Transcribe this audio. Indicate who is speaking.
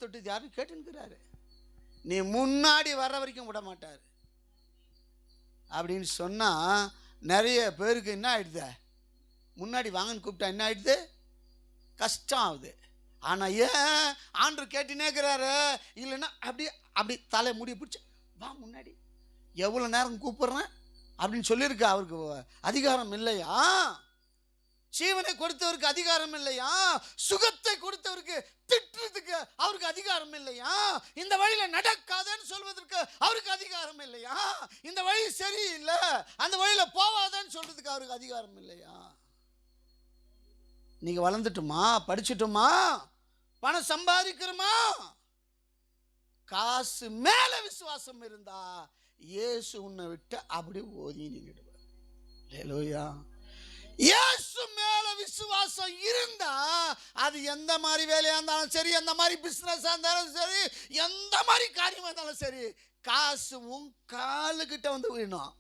Speaker 1: தொட்டு யாரும் கேட்டுக்கிறாரு. நீ முன்னாடி வர்ற வரைக்கும் விட மாட்டார் அப்படின்னு சொன்னால் நிறைய பேருக்கு என்ன ஆயிடுது, முன்னாடி வாங்கன்னு கூப்பிட்டா என்ன ஆயிடுது, கஷ்டம் ஆகுது. ஆனால் ஏன் ஆண்டவர் கேட்டுனே இருக்கிறாரு, இல்லைன்னா அப்படி அப்படி தலை முடிய பிடிச்சி வா முன்னாடி, எவ்வளோ நேரம் கூப்பிட்றேன் அப்படின்னு சொல்லியிருக்க. அவருக்கு அதிகாரம் இல்லையா? ஜீவனை கொடுத்தவருக்கு அதிகாரம் இல்லையா? சுகத்தை கொடுத்தவருக்கு திட்டுறதுக்கு அவருக்கு அதிகாரம் இல்லையா? இந்த வழியில நடக்காதன்னு சொல்வதற்கு அவருக்கு அதிகாரம் இல்லையா? இந்த வழி சரியில்லை, அந்த வழியில போவாதன்னு சொல்றதுக்கு அவருக்கு அதிகாரம் இல்லையா? நீங்க வளர்ந்துட்டுமா, படிச்சுட்டுமா, பணம் சம்பாதிக்கிறோமா, காசு மேல விசுவாசம் இருந்தா இயேசு உன்னை விட்டு அப்படி ஓதி நின்றுடுவார். ஹல்லேலூயா. இயேசு மேல விசுவாசம் இருந்தா அது எந்த மாதிரி வேலையா இருந்தாலும் சரி, எந்த மாதிரி பிசினஸ் இருந்தாலும் சரி, எந்த மாதிரி காரியமா இருந்தாலும் சரி, காசு உன் காலுக்கிட்ட வந்து விடணும்.